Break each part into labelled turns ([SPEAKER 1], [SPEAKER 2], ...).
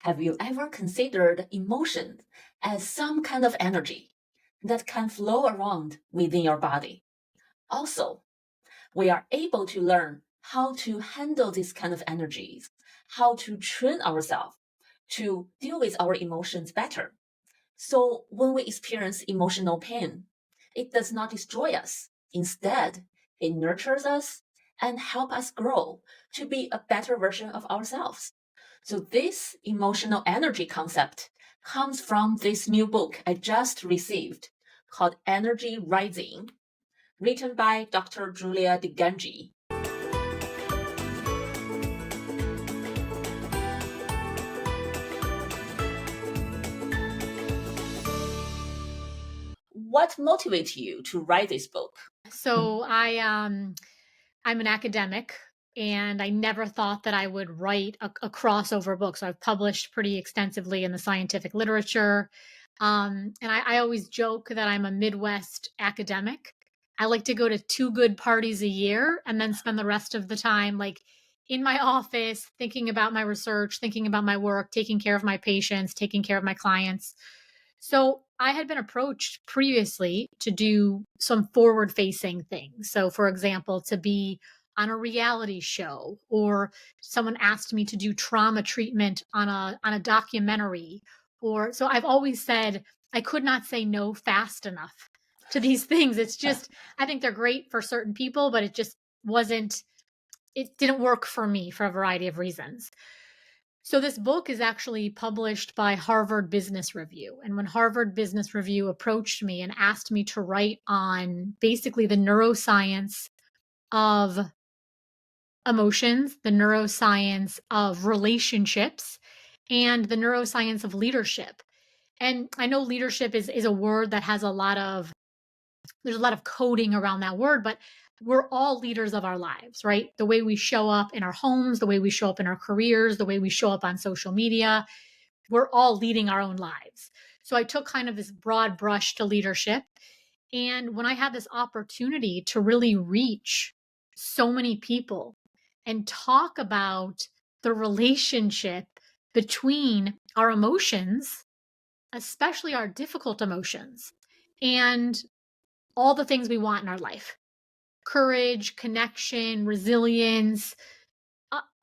[SPEAKER 1] Have you ever considered emotion as some kind of energy that can flow around within your body? Also, we are able to learn how to handle these kind of energies, how to train ourselves to deal with our emotions better. So when we experience emotional pain, it does not destroy us. Instead, it nurtures us and help us grow to be a better version of ourselves. So this emotional energy concept comes from this new book I just received called Energy Rising, written by Dr. Julia DiGangi. What motivates you to write this book?
[SPEAKER 2] So I'm an academic, and I never thought that I would write a crossover book. So I've published pretty extensively in the scientific literature. And I always joke that I'm a Midwest academic. I like to go to 2 good parties a year and then spend the rest of the time like in my office, thinking about my research, thinking about my work, taking care of my patients, taking care of my clients. So I had been approached previously to do some forward facing things. So, for example, to be on a reality show, or someone asked me to do trauma treatment on a documentary. Or so I've always said I could not say no fast enough to these things. It's just, I think they're great for certain people, but it just wasn't, it didn't work for me for a variety of reasons. So this book is actually published by Harvard Business Review. And when Harvard Business Review approached me and asked me to write on basically the neuroscience of emotions, the neuroscience of relationships, and the neuroscience of leadership. And I know leadership is a word that has there's a lot of coding around that word, but we're all leaders of our lives, right? The way we show up in our homes, the way we show up in our careers, the way we show up on social media, we're all leading our own lives. So I took kind of this broad brush to leadership. And when I had this opportunity to really reach so many people and talk about the relationship between our emotions, especially our difficult emotions, and all the things we want in our life, courage, connection, resilience.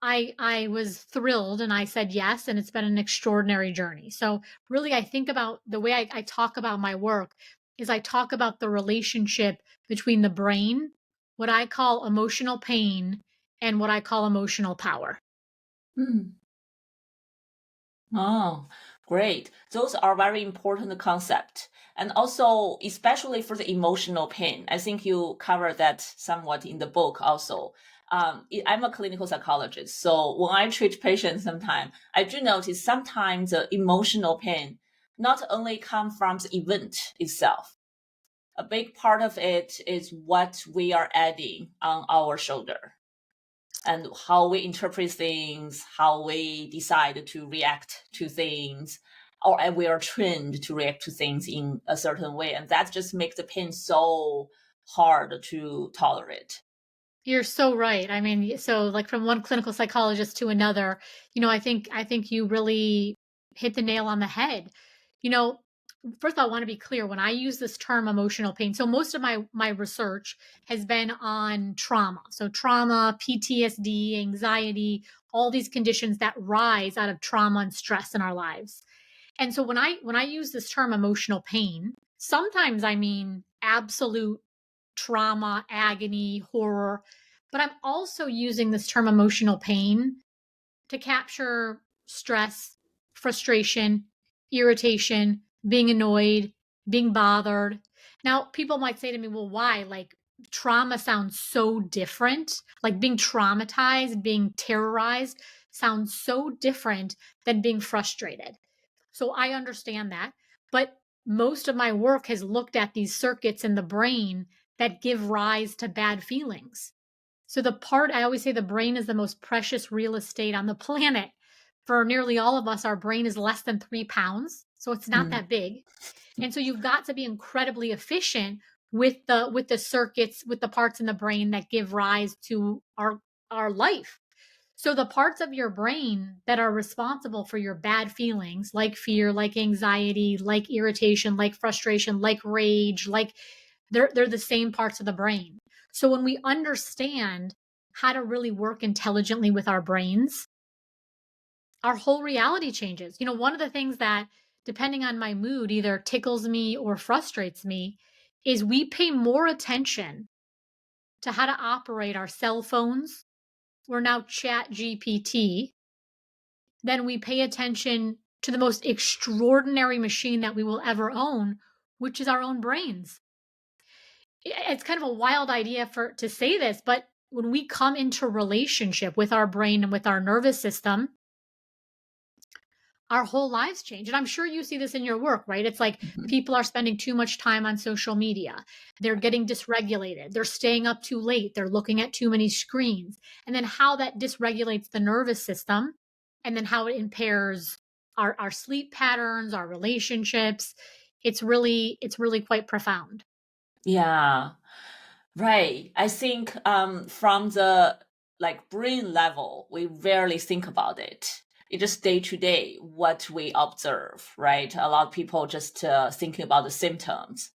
[SPEAKER 2] I was thrilled and I said yes, and it's been an extraordinary journey. So really, I think about the way I talk about my work is I talk about the relationship between the brain, what I call emotional pain, and what I call emotional power.
[SPEAKER 1] Hmm. Oh, great. Those are very important concept. And also, especially for the emotional pain, I think you cover that somewhat in the book also. I'm a clinical psychologist, so when I treat patients sometimes, I do notice sometimes the emotional pain not only come from the event itself. A big part of it is what we are adding on our shoulder and how we interpret things, how we decide to react to things, or we are trained to react to things in a certain way. And that just makes the pain so hard to tolerate.
[SPEAKER 2] You're so right. I mean, so like from one clinical psychologist to another, I think you really hit the nail on the head. You know, first of all, I want to be clear when I use this term emotional pain. So most of my research has been on trauma. So trauma, PTSD, anxiety, all these conditions that rise out of trauma and stress in our lives. And so when I use this term emotional pain, sometimes I mean absolute trauma, agony, horror, but I'm also using this term emotional pain to capture stress, frustration, irritation, being annoyed, being bothered. Now, people might say to me, well, why? Like, trauma sounds so different. Like, being traumatized, being terrorized sounds so different than being frustrated. So I understand that. But most of my work has looked at these circuits in the brain that give rise to bad feelings. So the part I always say the brain is the most precious real estate on the planet. For nearly all of us, our brain is less than 3 pounds. So it's not
[SPEAKER 1] Mm.
[SPEAKER 2] that big. And so you've got to be incredibly efficient with the circuits, with the parts in the brain that give rise to our life. So the parts of your brain that are responsible for your bad feelings, like fear, like anxiety, like irritation, like frustration, like rage, like they're the same parts of the brain. So when we understand how to really work intelligently with our brains, our whole reality changes. One of the things that, depending on my mood, either tickles me or frustrates me is we pay more attention to how to operate our cell phones or now chat GPT than we pay attention to the most extraordinary machine that we will ever own, which is our own brains. It's kind of a wild idea to say this, but when we come into relationship with our brain and with our nervous system, our whole lives change. And I'm sure you see this in your work, right? It's like
[SPEAKER 1] Mhm.
[SPEAKER 2] people are spending too much time on social media. They're getting dysregulated. They're staying up too late. They're looking at too many screens. And then how that dysregulates the nervous system and then how it impairs our sleep patterns, our relationships. It's really quite profound.
[SPEAKER 1] Yeah. Right. I think from the like brain level, we rarely think about it. It's just day to day what we observe, right? A lot of people just thinking about the symptoms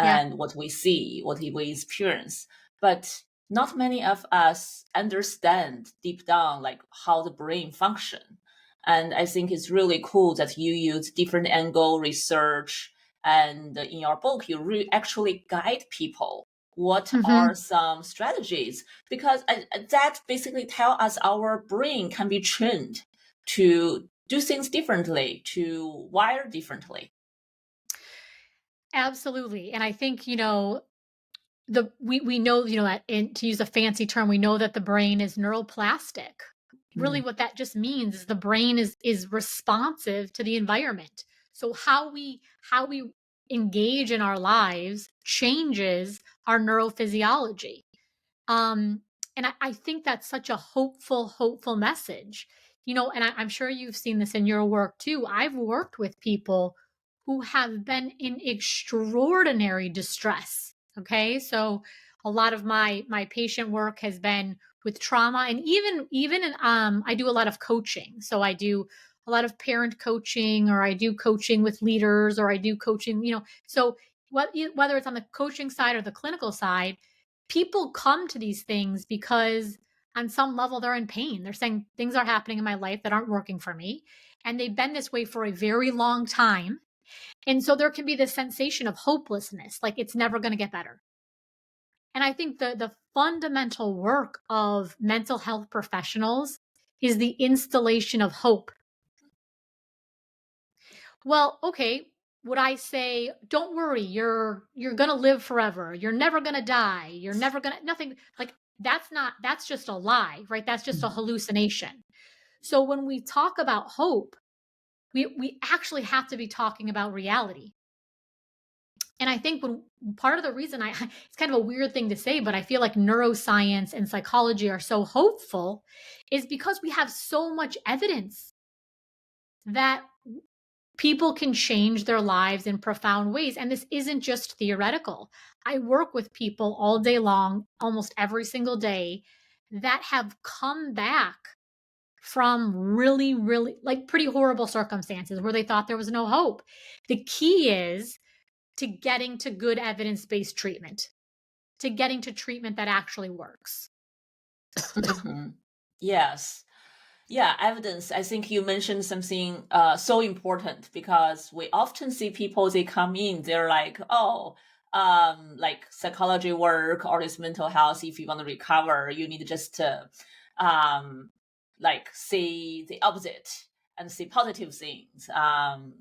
[SPEAKER 2] Yeah.
[SPEAKER 1] and what we see, what we experience, but not many of us understand deep down like how the brain function. And I think it's really cool that you use different angle research, and in your book you actually guide people what
[SPEAKER 2] Hmm.
[SPEAKER 1] are some strategies, because that basically tell us our brain can be trained to do things differently, to wire differently.
[SPEAKER 2] Absolutely. And I think, we know, that, and to use a fancy term, we know that the brain is neuroplastic. Really
[SPEAKER 1] Mm.
[SPEAKER 2] what that just means is the brain is responsive to the environment. So how we engage in our lives changes our neurophysiology. Um, and I think that's such a hopeful message. And I'm sure you've seen this in your work too. I've worked with people who have been in extraordinary distress. Okay. So a lot of my patient work has been with trauma, and I do a lot of coaching. So I do a lot of parent coaching, or I do coaching with leaders, or I do coaching, so whether it's on the coaching side or the clinical side, people come to these things because on some level they're in pain. They're saying things are happening in my life that aren't working for me. And they've been this way for a very long time. And so there can be this sensation of hopelessness, like it's never going to get better. And I think the fundamental work of mental health professionals is the installation of hope. Well, okay, would I say, don't worry, you're going to live forever. You're never going to die. You're never going to nothing, like that's just a lie, right? That's just a
[SPEAKER 1] Mm.
[SPEAKER 2] hallucination. So when we talk about hope, we actually have to be talking about reality. And I think when part of the reason it's kind of a weird thing to say, but I feel like neuroscience and psychology are so hopeful is because we have so much evidence that people can change their lives in profound ways. And this isn't just theoretical. I work with people all day long, almost every single day, that have come back from really, really like pretty horrible circumstances where they thought there was no hope. The key is to getting to good evidence based treatment, to getting to treatment that actually works.
[SPEAKER 1] Mhm. Yes. Yeah, evidence. I think you mentioned something so important, because we often see people, they come in, they're like, oh, like psychology work or this mental health, if you want to recover, you need just to um, like see the opposite and see positive things,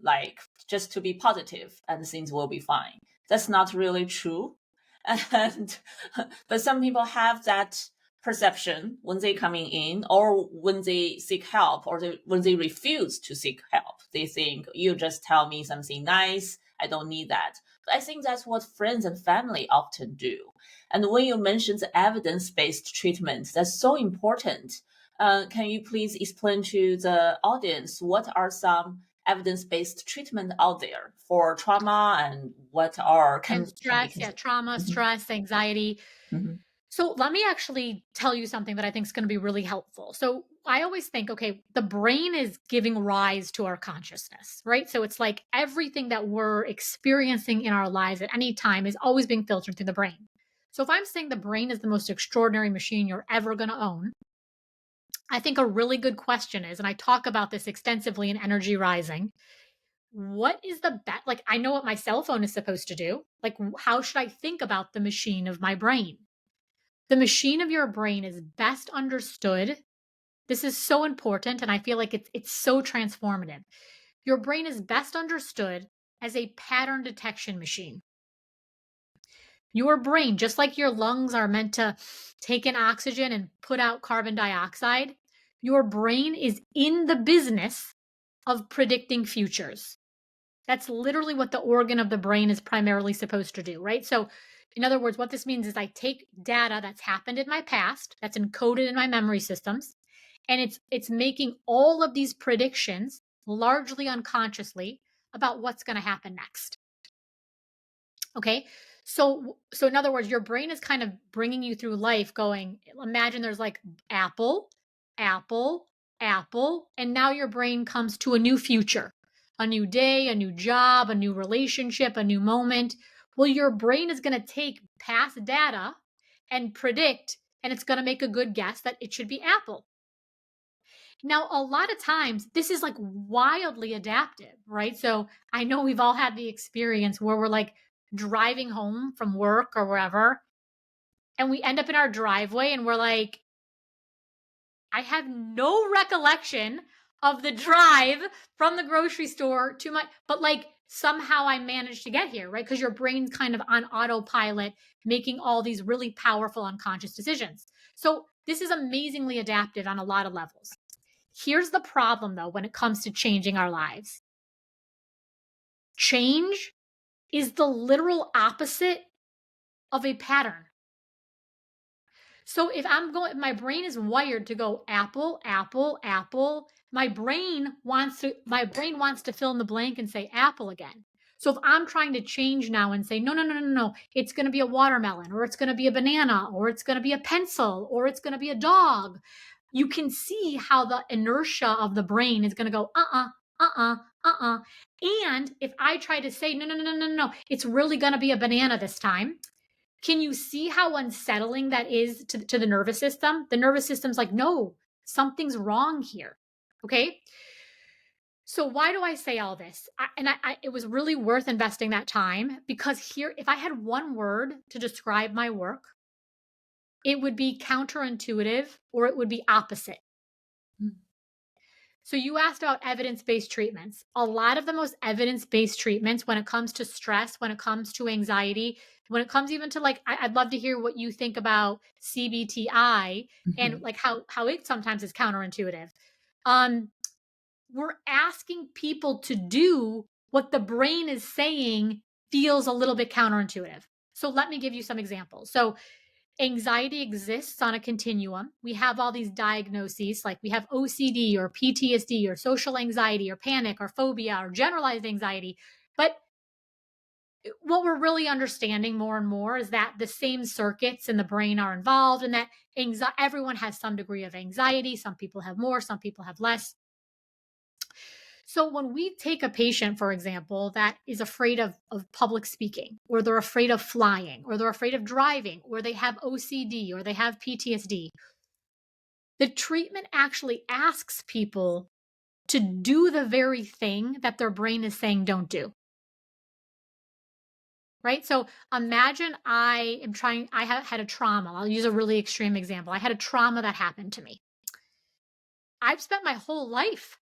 [SPEAKER 1] like just to be positive and things will be fine. That's not really true. And but some people have that perception when they coming in, or when they seek help, or when they refuse to seek help. They think you just tell me something nice, I don't need that. But I think that's what friends and family often do. And when you mentioned the evidence-based treatment, that's so important. Can you please explain to the audience what are some evidence-based treatment out there for trauma, and what are
[SPEAKER 2] And
[SPEAKER 1] can be
[SPEAKER 2] stress, yeah,
[SPEAKER 1] considered?
[SPEAKER 2] trauma,
[SPEAKER 1] Mhm.
[SPEAKER 2] stress, anxiety.
[SPEAKER 1] Mhm.
[SPEAKER 2] So let me actually tell you something that I think is going to be really helpful. So I always think, okay, the brain is giving rise to our consciousness, right? So it's like everything that we're experiencing in our lives at any time is always being filtered through the brain. So if I'm saying the brain is the most extraordinary machine you're ever going to own, I think a really good question is, and I talk about this extensively in Energy Rising, what is the best? Like, I know what my cell phone is supposed to do. Like, how should I think about the machine of my brain? The machine of your brain is best understood. This is so important, and I feel like it's so transformative. Your brain is best understood as a pattern detection machine. Your brain, just like your lungs are meant to take in oxygen and put out carbon dioxide, your brain is in the business of predicting futures. That's literally what the organ of the brain is primarily supposed to do, right? So, in other words, what this means is I take data that's happened in my past, that's encoded in my memory systems, and it's making all of these predictions largely unconsciously about what's going to happen next. Okay? So in other words, your brain is kind of bringing you through life going, imagine there's like apple, apple, apple, and now your brain comes to a new future, a new day, a new job, a new relationship, a new moment. Well, your brain is going to take past data and predict, and it's going to make a good guess that it should be apple. Now, a lot of times this is like wildly adaptive, right? So I know we've all had the experience where we're like driving home from work or wherever, and we end up in our driveway and we're like, I have no recollection of the drive from the grocery store to my, but like somehow I managed to get here, right? Because your brain's kind of on autopilot, making all these really powerful unconscious decisions. So this is amazingly adaptive on a lot of levels. Here's the problem, though, when it comes to changing our lives. Change is the literal opposite of a pattern. So if my brain is wired to go apple, apple, apple. My brain wants to fill in the blank and say apple again. So if I'm trying to change now and say, no, no, no, no, no, it's going to be a watermelon, or it's going to be a banana, or it's going to be a pencil, or it's going to be a dog, you can see how the inertia of the brain is going to go, And if I try to say, no, no, no, no, no, no, it's really going to be a banana this time, can you see how unsettling that is to the nervous system? The nervous system's like, no, something's wrong here. Okay. So why do I say all this? It was really worth investing that time, because here, if I had one word to describe my work, it would be counterintuitive, or it would be opposite. So you asked about evidence-based treatments. A lot of the most evidence-based treatments when it comes to stress, when it comes to anxiety, when it comes even to like, I'd love to hear what you think about CBTI and like how it sometimes is counterintuitive. We're asking people to do what the brain is saying feels a little bit counterintuitive. So let me give you some examples. So anxiety exists on a continuum. We have all these diagnoses, like we have OCD or PTSD or social anxiety or panic or phobia or generalized anxiety. But what we're really understanding more and more is that the same circuits in the brain are involved, and that everyone has some degree of anxiety. Some people have more, some people have less. So when we take a patient, for example, that is afraid of public speaking, or they're afraid of flying, or they're afraid of driving, or they have OCD, or they have PTSD, the treatment actually asks people to do the very thing that their brain is saying don't do. Right? So imagine I have had a trauma. I'll use a really extreme example. I had a trauma that happened to me. I've spent my whole life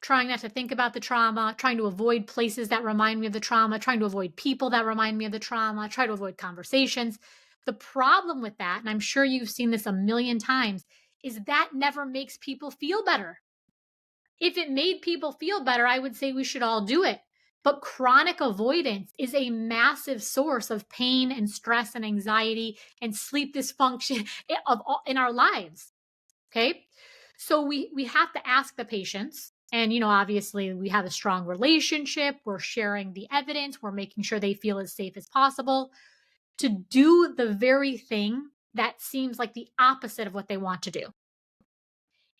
[SPEAKER 2] trying not to think about the trauma, trying to avoid places that remind me of the trauma, trying to avoid people that remind me of the trauma, try to avoid conversations. The problem with that, and I'm sure you've seen this a million times, is that never makes people feel better. If it made people feel better, I would say we should all do it. But chronic avoidance is a massive source of pain and stress and anxiety and sleep dysfunction in our lives. Okay. So we have to ask the patients, and, obviously we have a strong relationship. We're sharing the evidence. We're making sure they feel as safe as possible to do the very thing that seems like the opposite of what they want to do.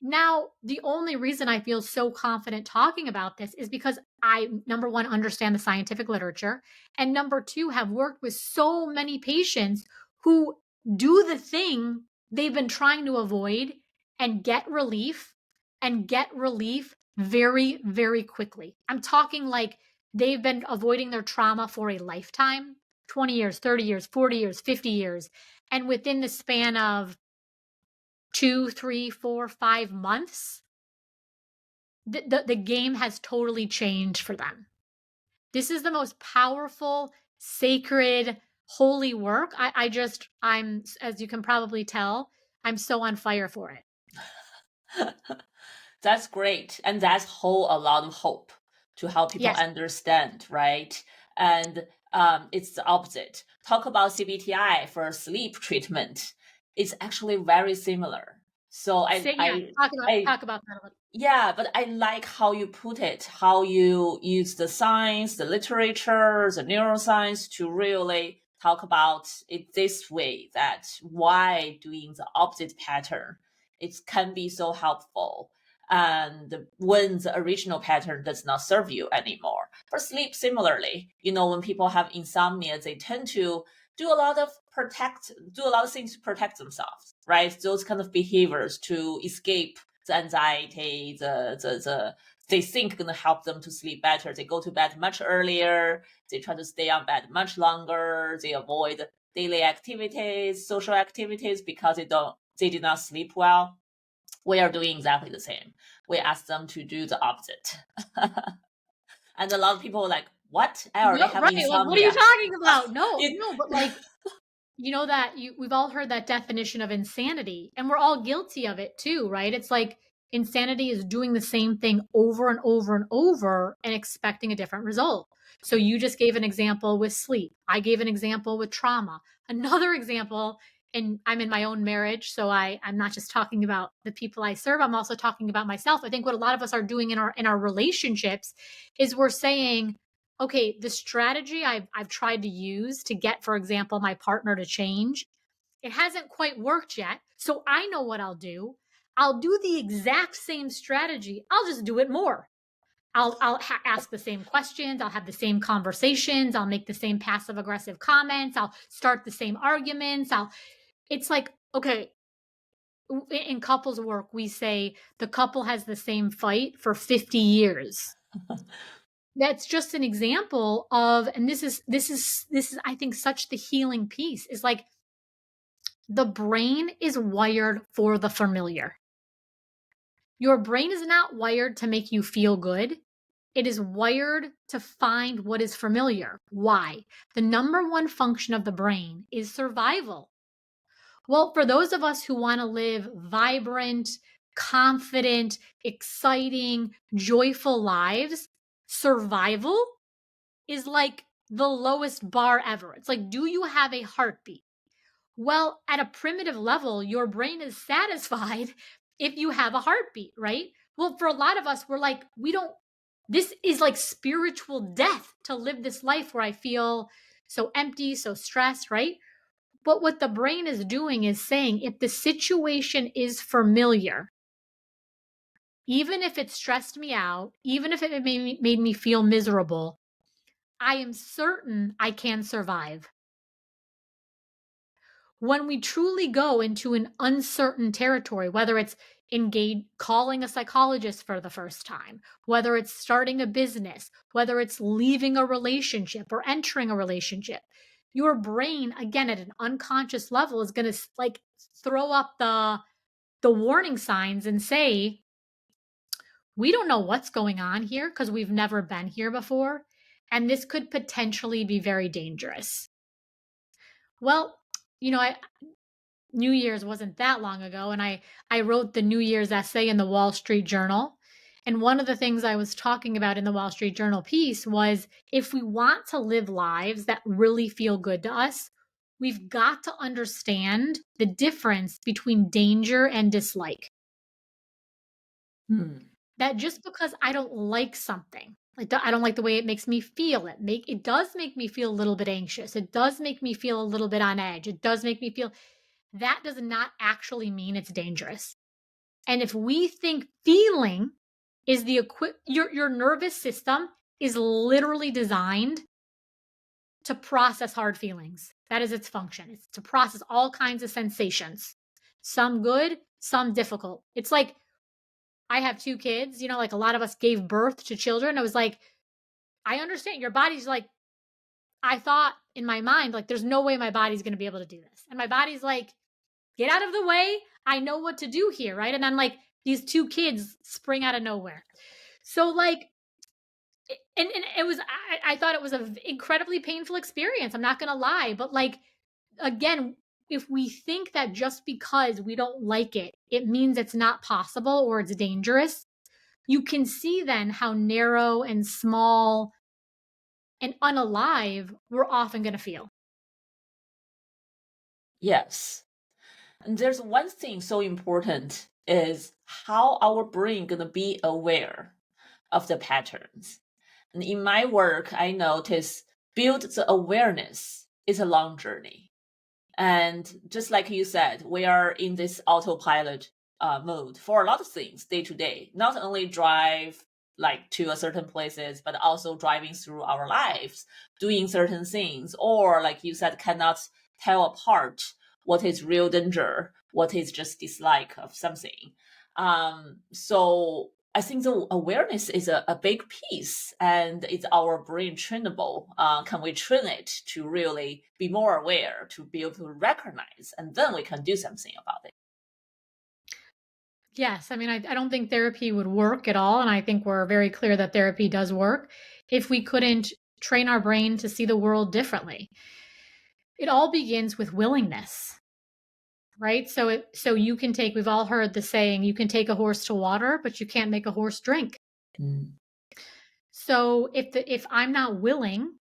[SPEAKER 2] Now, the only reason I feel so confident talking about this is because I, number one, understand the scientific literature, and number two, have worked with so many patients who do the thing they've been trying to avoid and get relief very, very quickly. I'm talking like they've been avoiding their trauma for a lifetime, 20 years, 30 years, 40 years, 50 years. And within the span of 2, 3, 4, 5 months, the game has totally changed for them. This is the most powerful, sacred, holy work. I'm, as you can probably tell, I'm so on fire for it.
[SPEAKER 1] That's great. And that's hold a lot of hope to help people
[SPEAKER 2] Yes.
[SPEAKER 1] understand, right? And it's the opposite. Talk about CBTI for sleep treatment. It's actually very similar. So
[SPEAKER 2] Talk about that a little.
[SPEAKER 1] yeah, but I like how you put it, how you use the science, the literature, the neuroscience to really talk about it this way, that why doing the opposite pattern, it can be so helpful. And when the original pattern does not serve you anymore. For sleep, similarly, when people have insomnia, they tend to do a lot of things to protect themselves, right? Those kind of behaviors to escape the anxiety, they think gonna help them to sleep better. They go to bed much earlier. They try to stay on bed much longer. They avoid daily activities, social activities because they did not sleep well. We are doing exactly the same. We ask them to do the opposite. And a lot of people are like, what? I already have
[SPEAKER 2] Right.
[SPEAKER 1] insomnia.
[SPEAKER 2] Like, what are you talking about? No,
[SPEAKER 1] It-
[SPEAKER 2] no, but like, we've all heard that definition of insanity, and we're all guilty of it too, right? It's like insanity is doing the same thing over and over and over and expecting a different result. So you just gave an example with sleep. I gave an example with trauma. Another example, and I'm in my own marriage, so I'm not just talking about the people I serve, I'm also talking about myself. I think what a lot of us are doing in our relationships is we're saying, okay, the strategy I've tried to use to get, for example, my partner to change, it hasn't quite worked yet. So I know what I'll do. I'll do the exact same strategy. I'll just do it more. I'll ask the same questions. I'll have the same conversations. I'll make the same passive aggressive comments. I'll start the same arguments. It's like, okay, in couples work, we say the couple has the same fight for 50 years. That's just an example of, and this is I think such the healing piece is like the brain is wired for the familiar. Your brain is not wired to make you feel good. It is wired to find what is familiar. Why? The number one function of the brain is survival. Well, for those of us who want to live vibrant, confident, exciting, joyful lives, survival is like the lowest bar ever. It's like, do you have a heartbeat? Well, at a primitive level, your brain is satisfied if you have a heartbeat, right? Well, for a lot of us, we're like, this is like spiritual death to live this life where I feel so empty, so stressed, right? But what the brain is doing is saying, if the situation is familiar, even if it stressed me out, even if it made me feel miserable, I am certain I can survive. When we truly go into an uncertain territory, whether it's calling a psychologist for the first time, whether it's starting a business, whether it's leaving a relationship or entering a relationship, your brain, again, at an unconscious level, is going to like throw up the warning signs and say, we don't know what's going on here because we've never been here before. And this could potentially be very dangerous. Well, New Year's wasn't that long ago, and I wrote the New Year's essay in the Wall Street Journal. And one of the things I was talking about in the Wall Street Journal piece was if we want to live lives that really feel good to us, we've got to understand the difference between danger and dislike. That just because I don't like something, like I don't like the way it makes me feel, it does make me feel a little bit anxious. It does make me feel a little bit on edge. It does make me feel, that does not actually mean it's dangerous. And if we think feeling is your nervous system is literally designed to process hard feelings. That is its function. It's to process all kinds of sensations. Some good, some difficult. It's like I have 2 kids, like a lot of us gave birth to children. I was like, I understand your body's like, I thought in my mind, like, there's no way my body's going to be able to do this. And my body's like, get out of the way. I know what to do here. Right. And then, like, these 2 kids spring out of nowhere. So, like, and it was, I thought it was an incredibly painful experience. I'm not going to lie. But, like, again, if we think that just because we don't like it, it means it's not possible or it's dangerous, you can see then how narrow and small and unalive we're often going to feel.
[SPEAKER 1] Yes. And there's one thing so important is how our brain going to be aware of the patterns. And in my work, I notice build the awareness is a long journey. And just like you said, we are in this autopilot mode for a lot of things day to day, not only drive like to a certain places, but also driving through our lives, doing certain things, or like you said, cannot tell apart what is real danger, what is just dislike of something. So I think the awareness is a big piece, and it's our brain trainable. Can we train it to really be more aware, to be able to recognize, and then we can do something about it?
[SPEAKER 2] Yes. I mean, I don't think therapy would work at all. And I think we're very clear that therapy does work if we couldn't train our brain to see the world differently. It all begins with willingness, right? So you can take, we've all heard the saying, you can take a horse to water, but you can't make a horse drink.
[SPEAKER 1] Mm.
[SPEAKER 2] So if I'm not willing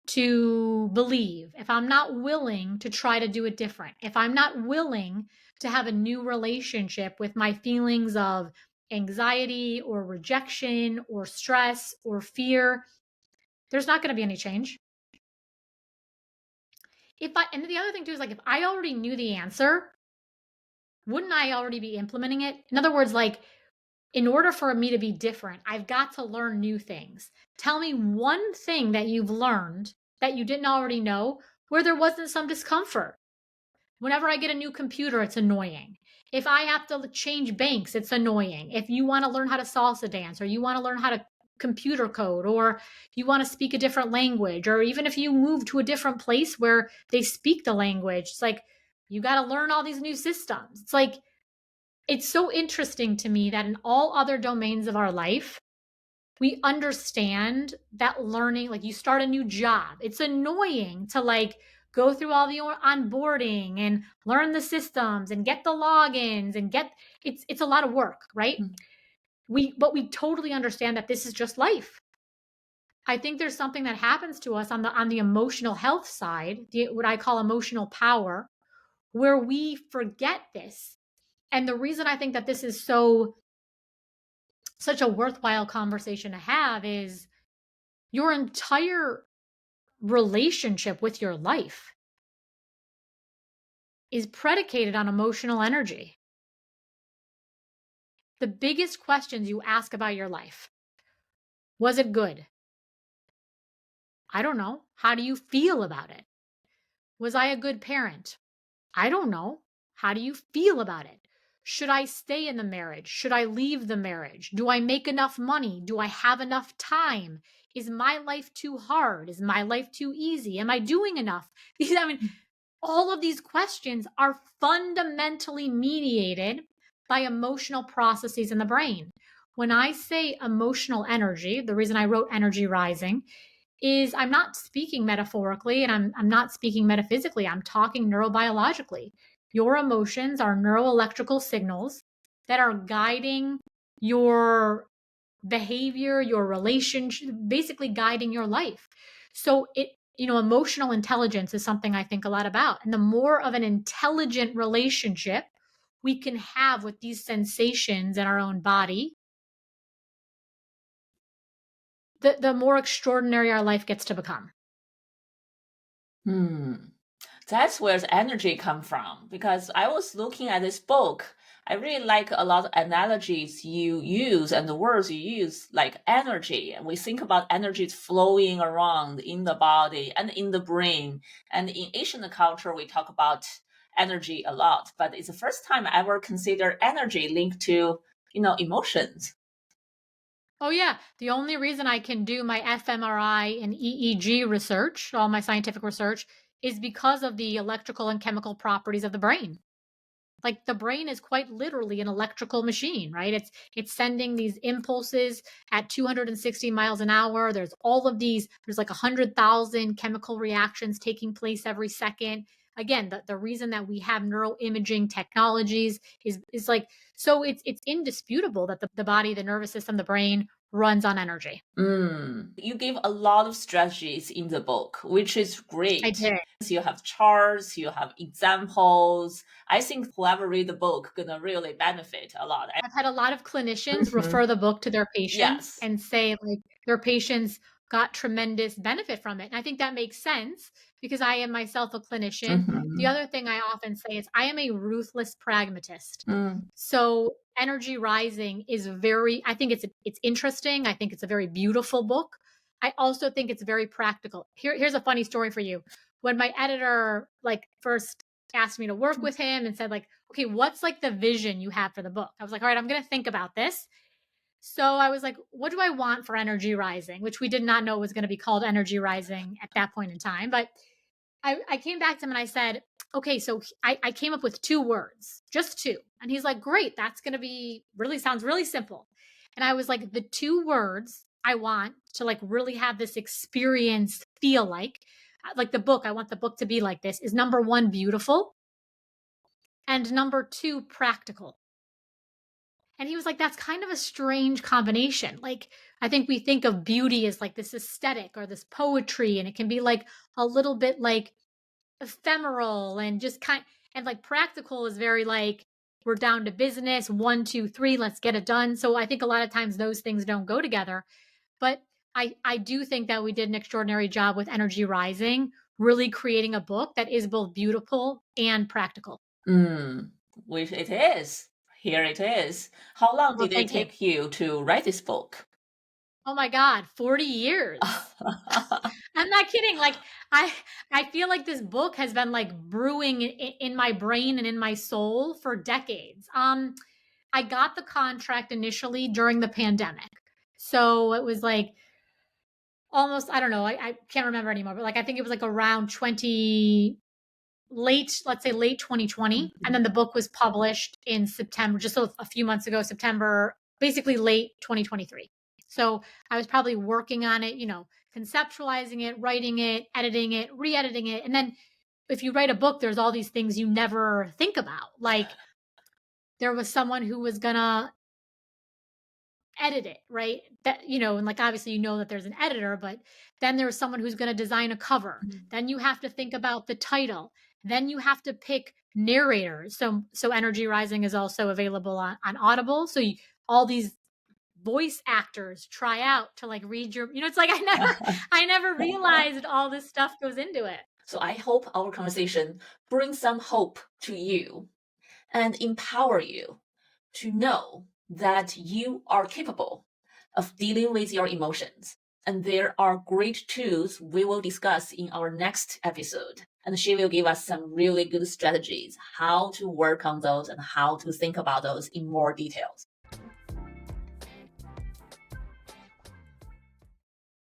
[SPEAKER 2] to believe, if I'm not willing to try to do it different, if I'm not willing to have a new relationship with my feelings of anxiety or rejection or stress or fear, there's not going to be any change. And the other thing too is, like, if I already knew the answer, wouldn't I already be implementing it? In other words, like, in order for me to be different, I've got to learn new things. Tell me one thing that you've learned that you didn't already know where there wasn't some discomfort. Whenever I get a new computer, it's annoying. If I have to change banks, it's annoying. If you want to learn how to salsa dance, or you want to learn how to computer code, or you want to speak a different language, or even if you move to a different place where they speak the language, it's like you got to learn all these new systems. It's like, it's so interesting to me that in all other domains of our life, we understand that learning, like, you start a new job, it's annoying to, like, go through all the onboarding and learn the systems and get the logins and it's a lot of work, right? But we totally understand that this is just life. I think there's something that happens to us on the emotional health side, what I call emotional power, where we forget this. And the reason I think that this is such a worthwhile conversation to have is your entire relationship with your life is predicated on emotional energy. The biggest questions you ask about your life: was it good? I don't know. How do you feel about it? Was I a good parent? I don't know. How do you feel about it? Should I stay in the marriage? Should I leave the marriage? Do I make enough money? Do I have enough time? Is my life too hard? Is my life too easy? Am I doing enough? I mean, all of these questions are fundamentally mediated by emotional processes in the brain. When I say emotional energy, the reason I wrote Energy Rising is I'm not speaking metaphorically, and I'm not speaking metaphysically. I'm talking neurobiologically. Your emotions are neuroelectrical signals that are guiding your behavior, your relationship, basically guiding your life. So emotional intelligence is something I think a lot about. And the more of an intelligent relationship we can have with these sensations in our own body, the more extraordinary our life gets to become.
[SPEAKER 1] That's where the energy come from. Because I was looking at this book, I really like a lot of analogies you use and the words you use, like energy. And we think about energy flowing around in the body and in the brain. And in Asian culture, we talk about energy a lot, but it's the first time I ever consider energy linked to, emotions.
[SPEAKER 2] Oh, yeah. The only reason I can do my fMRI and EEG research, all my scientific research, is because of the electrical and chemical properties of the brain. Like the brain is quite literally an electrical machine, right? It's sending these impulses at 260 miles an hour. There's all of these, there's like 100,000 chemical reactions taking place every second. Again, the reason that we have neuroimaging technologies is like, so it's indisputable that the body, the nervous system, the brain runs on energy.
[SPEAKER 1] You give a lot of strategies in the book, which is
[SPEAKER 2] I
[SPEAKER 1] great.
[SPEAKER 2] did.
[SPEAKER 1] You have charts, you have examples. I think whoever read the book gonna really benefit a lot.
[SPEAKER 2] I've had a lot of clinicians
[SPEAKER 1] Mhm.
[SPEAKER 2] refer the book to their patients
[SPEAKER 1] Yes.
[SPEAKER 2] and say like their patients got tremendous benefit from it. And I think that makes sense because I am myself a clinician. The
[SPEAKER 1] Mhm.
[SPEAKER 2] other thing I often say is I am a ruthless pragmatist.
[SPEAKER 1] Mm.
[SPEAKER 2] So Energy Rising is I think it's interesting. I think it's a very beautiful book. I also think it's very practical. Here's a funny story for you. When my editor like first asked me to work with him and said like, okay, what's like the vision you have for the book? I was like, all right, I'm going to think about this. So I was like, what do I want for Energy Rising? Which we did not know was going to be called Energy Rising at that point in time. But I came back to him and I said, okay, so I came up with 2 words, just 2. And he's like, great, that's going to be sounds really simple. And I was like, the 2 words I want to like really have this experience feel like the book, I want the book to be like this is number 1, beautiful. And number 2, practical. And he was like, that's kind of a strange combination. Like, I think we think of beauty as like this aesthetic or this poetry, and it can be like a little bit like ephemeral and just and like practical is very like, we're down to business, 1, 2, 3, let's get it done. So I think a lot of times those things don't go together. But I do think that we did an extraordinary job with Energy Rising, really creating a book that is both beautiful and practical.
[SPEAKER 1] Which it is. Here it is. How long
[SPEAKER 2] Well,
[SPEAKER 1] did it
[SPEAKER 2] thank you.
[SPEAKER 1] take you to write this book?
[SPEAKER 2] Oh my God, 40 years. I'm not kidding. Like I I feel like this book has been like brewing in my brain and in my soul for decades. I got the contract initially during the pandemic. So it was like almost, I don't know, I can't remember anymore, but like I think it was like around 20 late, let's say late 2020. And then the book was published in September, just a few months ago, September, basically late 2023. So I was probably working on it, conceptualizing it, writing it, editing it, re editing it. And then if you write a book, there's all these things you never think about. Like there was someone who was going to edit it, right? That, and like obviously that there's an editor, but then there's someone who's going to design a cover. Then you have to think about the title. Then you have to pick narrators. So Energy Rising is also available on Audible. So all these voice actors try out to like read your, it's like I never realized all this stuff goes into it.
[SPEAKER 1] So I hope our conversation brings some hope to you and empower you to know that you are capable of dealing with your emotions. And there are great tools we will discuss in our next episode. And she will give us some really good strategies how to work on those and how to think about those in more details.